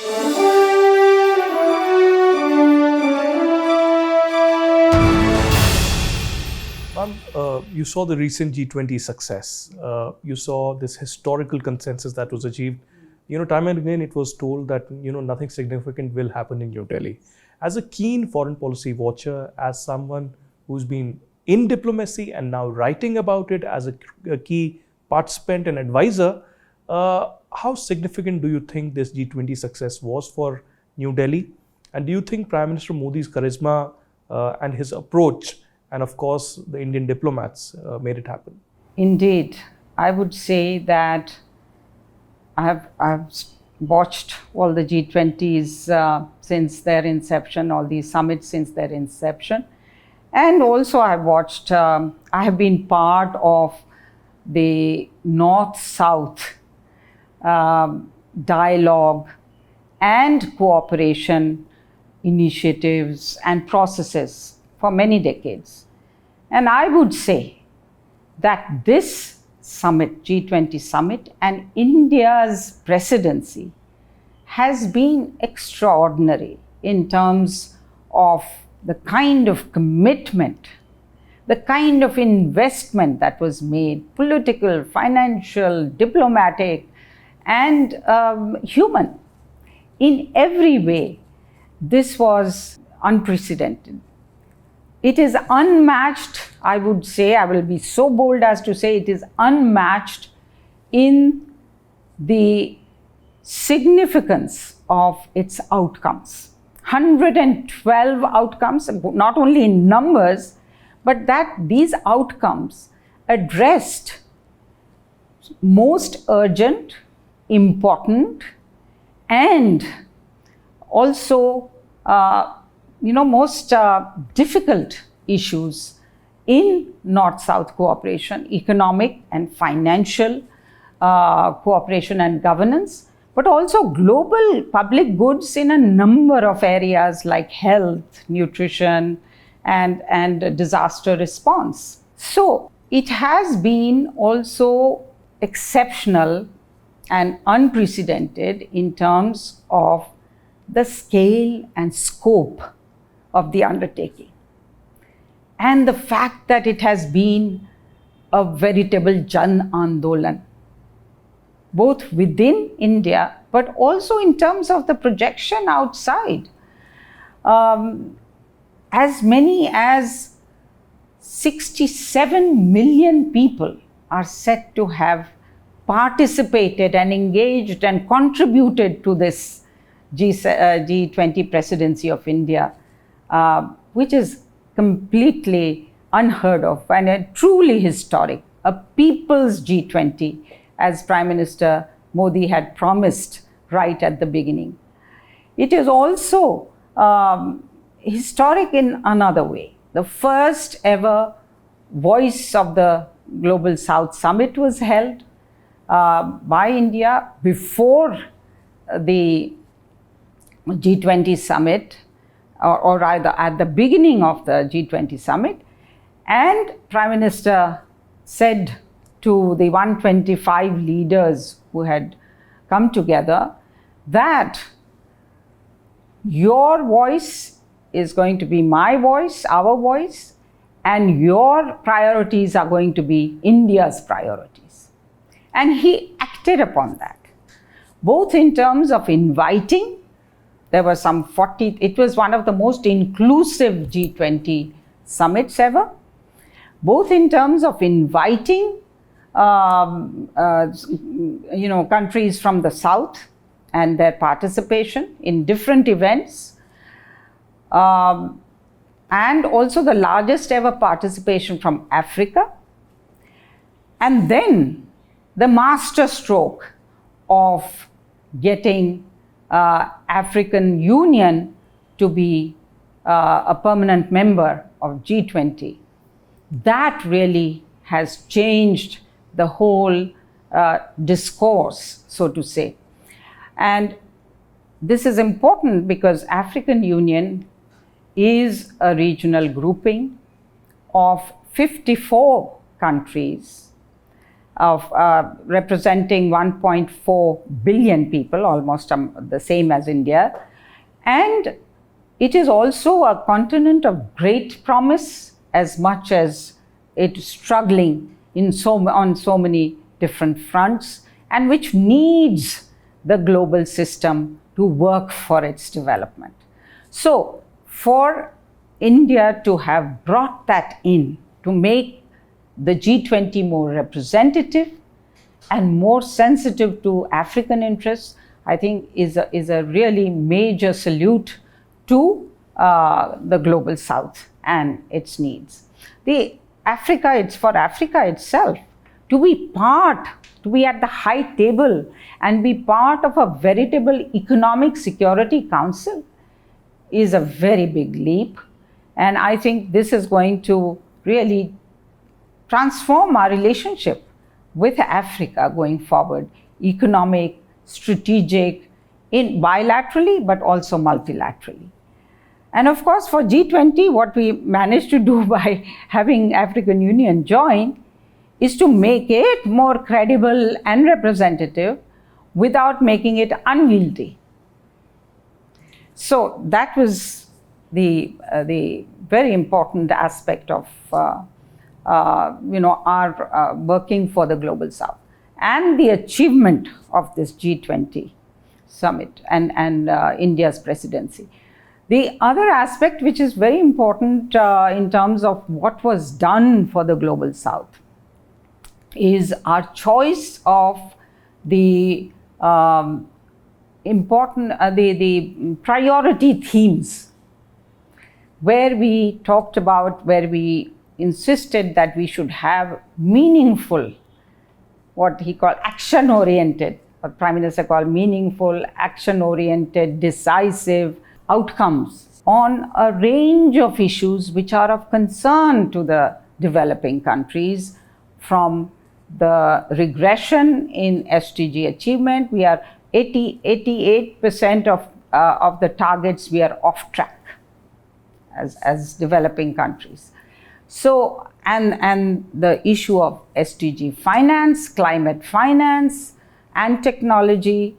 You saw the recent G20 success. You saw this historical consensus that was achieved. Time and again it was told that nothing significant will happen in New Delhi. As a keen foreign policy watcher, as someone who's been in diplomacy and now writing about it as a key participant and advisor, how significant do you think this G20 success was for New Delhi? And do you think Prime Minister Modi's charisma and his approach, and of course the Indian diplomats, made it happen? Indeed, I would say that I've watched all the G20s since their inception, all these summits since their inception. And also I have been part of the North-South dialogue and cooperation initiatives and processes for many decades. And I would say that this summit, G20 summit, and India's presidency has been extraordinary in terms of the kind of commitment, the kind of investment that was made, political, financial, diplomatic, and human. In every way, this was unprecedented. It is unmatched, I would say, I will be so bold as to say it is unmatched in the significance of its outcomes. 112 outcomes, not only in numbers, but that these outcomes addressed most urgent, important, and also most difficult issues in North-South cooperation, economic and financial cooperation and governance, but also global public goods in a number of areas like health, nutrition, and disaster response. So it has been also exceptional and unprecedented in terms of the scale and scope of the undertaking, and the fact that it has been a veritable Jan Andolan, both within India, but also in terms of the projection outside. As many as 67 million people are said to have participated and engaged and contributed to this G20 presidency of India, which is completely unheard of and truly historic, a people's G20, as Prime Minister Modi had promised right at the beginning. It is also historic in another way. The first ever Voice of the Global South Summit was held by India before the G20 summit, or rather at the beginning of the G20 summit, and Prime Minister said to the 125 leaders who had come together that your voice is going to be my voice, our voice, and your priorities are going to be India's priorities. And he acted upon that, both in terms of inviting. There were some 40, it was one of the most inclusive G20 summits ever, both in terms of inviting countries from the South and their participation in different events, and also the largest ever participation from Africa, and then the master stroke of getting African Union to be a permanent member of G20. That really has changed the whole discourse, so to say. And this is important because African Union is a regional grouping of 54 countries of representing 1.4 billion people, almost the same as India. And it is also a continent of great promise, as much as it's struggling on so many different fronts, and which needs the global system to work for its development. So for India to have brought that in, to make the G20 more representative and more sensitive to African interests, I think is a really major salute to the global South and its needs. It's for Africa itself to be at the high table and be part of a veritable economic security council is a very big leap. And I think this is going to really transform our relationship with Africa going forward, economic, strategic, bilaterally, but also multilaterally. And of course, for G20, what we managed to do by having African Union join is to make it more credible and representative without making it unwieldy. So that was the very important aspect of our working for the Global South, and the achievement of this G20 summit and India's presidency. The other aspect, which is very important in terms of what was done for the Global South, is our choice of the the priority themes, where we insisted that we should have meaningful, what he called action-oriented, what Prime Minister called meaningful, action-oriented, decisive outcomes on a range of issues which are of concern to the developing countries, from the regression in SDG achievement. We are 88% of the targets we are off track as developing countries. So, and the issue of SDG finance, climate finance, and technology,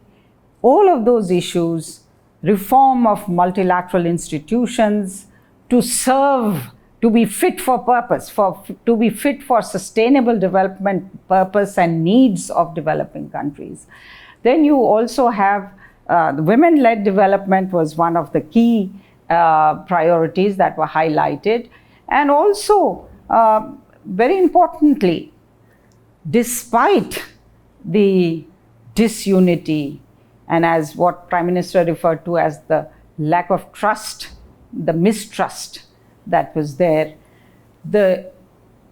all of those issues, reform of multilateral institutions to serve, to be fit for purpose, to be fit for sustainable development purpose and needs of developing countries. Then you also have the women-led development was one of the key priorities that were highlighted. And also, very importantly, despite the disunity and as what Prime Minister referred to as the lack of trust, the mistrust that was there,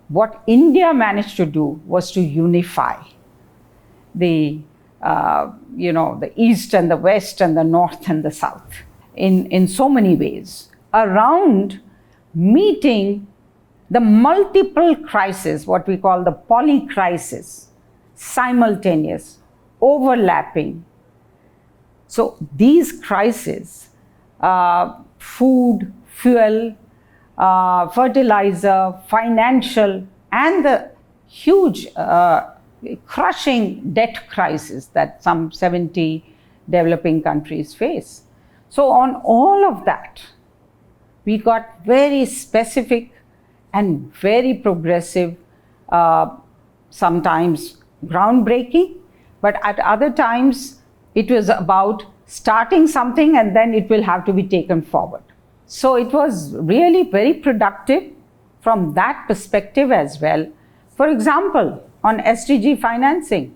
what India managed to do was to unify the East and the West and the North and the South in so many ways around meeting the multiple crises, what we call the poly-crisis, simultaneous, overlapping. So these crises, food, fuel, fertilizer, financial, and the huge crushing debt crisis that some 70 developing countries face. So on all of that, we got very specific and very progressive, sometimes groundbreaking, but at other times it was about starting something and then it will have to be taken forward. So it was really very productive from that perspective as well. For example, on SDG financing,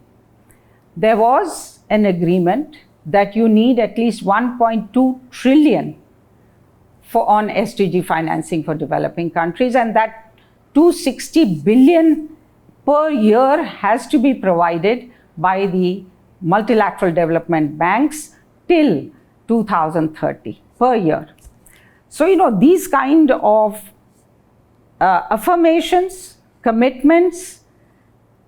there was an agreement that you need at least 1.2 trillion on SDG financing for developing countries, and that 260 billion per year has to be provided by the multilateral development banks till 2030 per year. So, these kind of affirmations, commitments,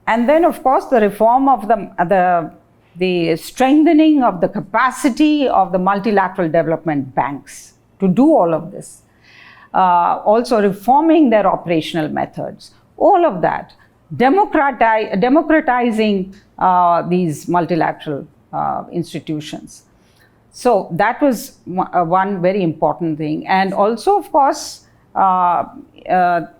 and then of course the reform of the strengthening of the capacity of the multilateral development banks to do all of this. Also reforming their operational methods. All of that democratizing these multilateral institutions. So that was one very important thing. And also, of course,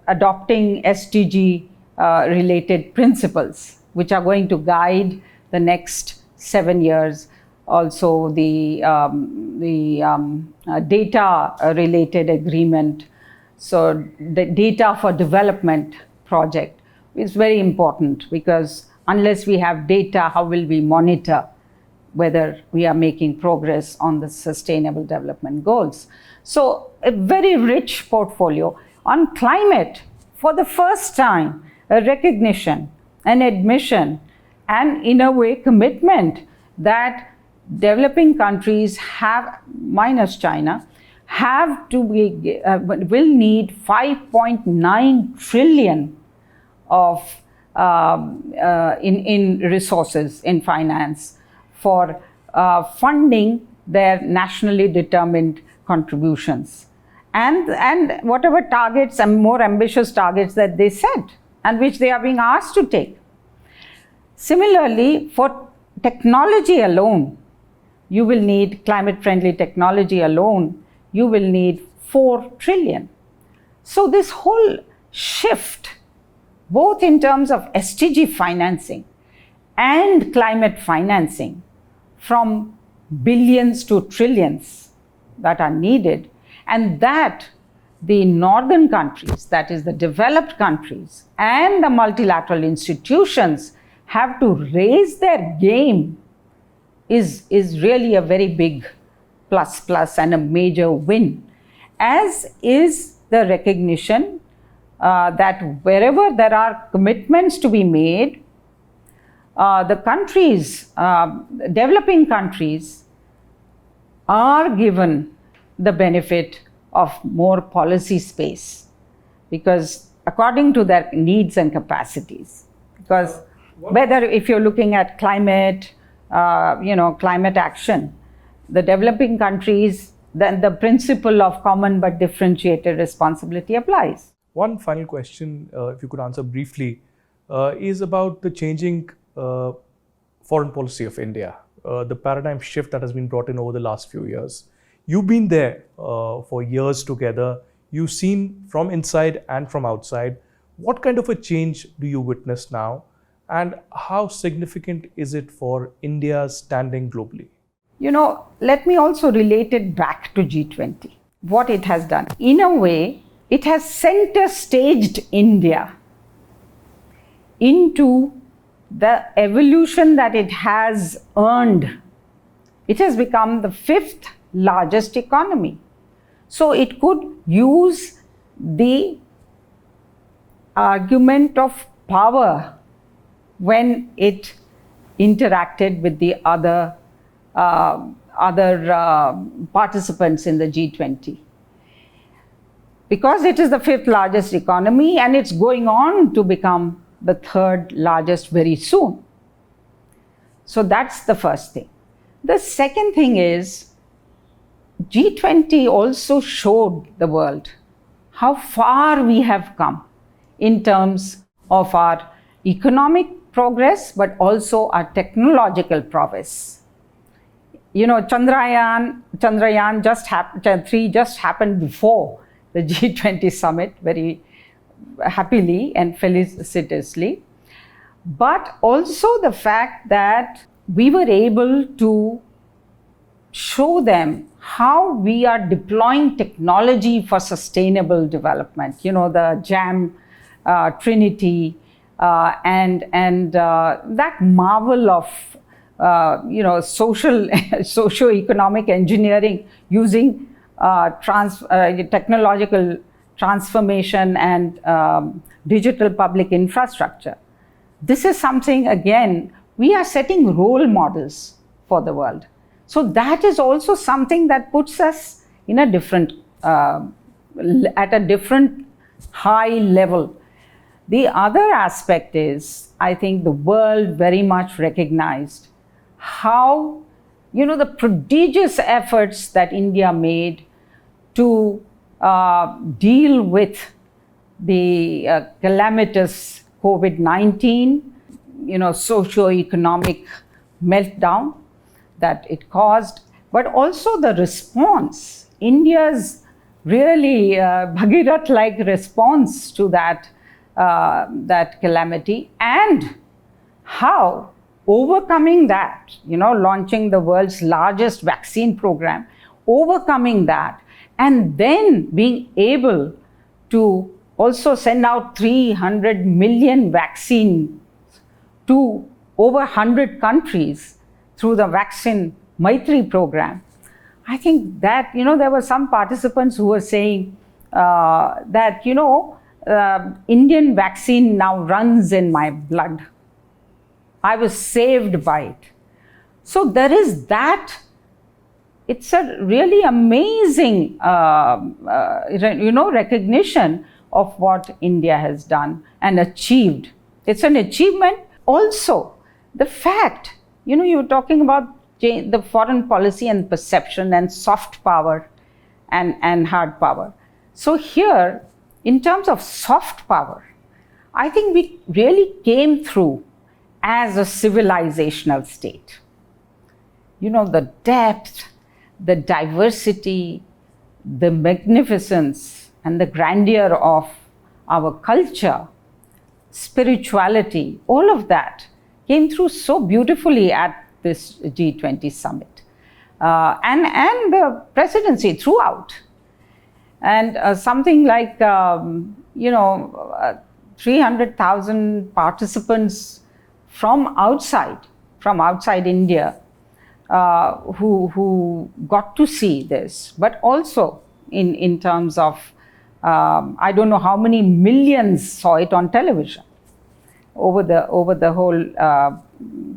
adopting SDG related principles, which are going to guide the next 7 years. Also, the data related agreement. So the data for development project is very important, because unless we have data, how will we monitor whether we are making progress on the sustainable development goals? So a very rich portfolio. On climate, for the first time, a recognition, an admission, and in a way commitment that developing countries have, minus China, have to be, will need 5.9 trillion of in resources, in finance, for funding their nationally determined contributions, and whatever targets and more ambitious targets that they set and which they are being asked to take. Similarly, for technology alone, you will need climate-friendly technology alone, you will need 4 trillion. So this whole shift, both in terms of SDG financing and climate financing, from billions to trillions that are needed, and that the northern countries, that is the developed countries, and the multilateral institutions have to raise their game, is really a very big plus and a major win, as is the recognition that wherever there are commitments to be made, the countries, developing countries, are given the benefit of more policy space, because according to their needs and capacities. Because whether if you're looking at climate, climate action, the developing countries, then the principle of common but differentiated responsibility applies. One final question, if you could answer briefly, is about the changing foreign policy of India, the paradigm shift that has been brought in over the last few years. You've been there for years together. You've seen from inside and from outside. What kind of a change do you witness now? And how significant is it for India's standing globally? Let me also relate it back to G20. What it has done. In a way, it has center staged India into the evolution that it has earned. It has become the 5th largest economy. So it could use the argument of power when it interacted with the other participants in the G20. Because it is the 5th largest economy and it's going on to become the 3rd largest very soon. So that's the first thing. The second thing is, G20 also showed the world how far we have come in terms of our economic progress, but also our technological prowess. Chandrayaan 3 just happened before the G20 summit, very happily and felicitously. But also the fact that we were able to show them how we are deploying technology for sustainable development. The JAM Trinity and that marvel of socio-economic engineering using technological transformation and digital public infrastructure. This is something, again, we are setting role models for the world. So that is also something that puts us in a different, at a different high level. The other aspect is, I think the world very much recognized how, the prodigious efforts that India made to deal with the calamitous COVID-19, socio-economic meltdown that it caused, but also the response, India's really Bhagirath-like response to that calamity, and how overcoming that, launching the world's largest vaccine program, overcoming that, and then being able to also send out 300 million vaccines to over 100 countries through the Vaccine Maitri program. I think that, there were some participants who were saying that, Indian vaccine now runs in my blood. I was saved by it. So there is that. It's a really amazing, recognition of what India has done and achieved. It's an achievement. Also, the fact, you were talking about the foreign policy and perception and soft power and hard power. So here, in terms of soft power, I think we really came through as a civilizational state. The depth, the diversity, the magnificence, and the grandeur of our culture, spirituality, all of that came through so beautifully at this G20 summit and the presidency throughout. And something like 300,000 participants from outside India who got to see this, but also in terms of I don't know how many millions saw it on television over the whole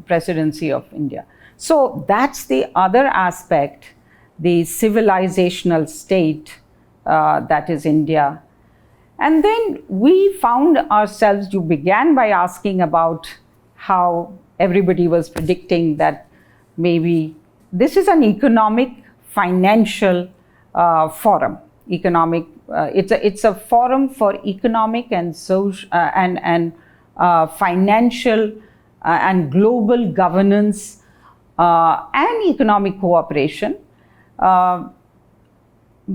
presidency of India. So that's the other aspect, the civilizational state that is India. And then we found ourselves, you began by asking about how everybody was predicting that maybe this is an economic, financial forum. It's a forum for economic and social and financial and global governance and economic cooperation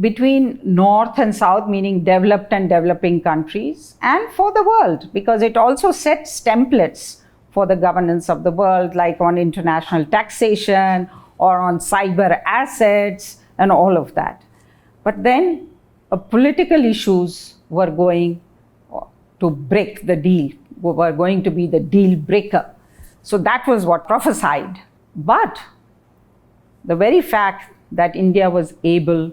between North and South, meaning developed and developing countries, and for the world, because it also sets templates for the governance of the world, like on international taxation or on cyber assets and all of that. But then political issues were going to break the deal, were going to be the deal breaker. So that was what prophesied. But the very fact that India was able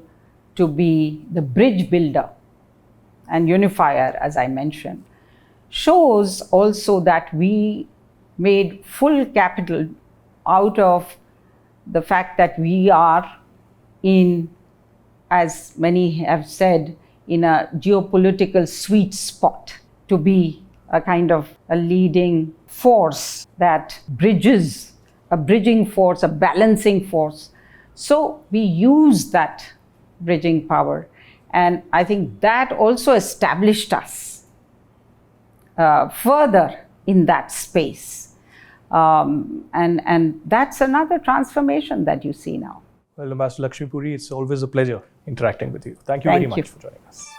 to be the bridge builder and unifier, as I mentioned, shows also that we made full capital out of the fact that we are in, as many have said, in a geopolitical sweet spot to be a kind of a leading force that bridges, a bridging force, a balancing force. So we use that bridging power. And I think that also established us further in that space. And that's another transformation that you see now. Well, Ambassador Lakshmi Puri, it's always a pleasure interacting with you. Thank you very much for joining us.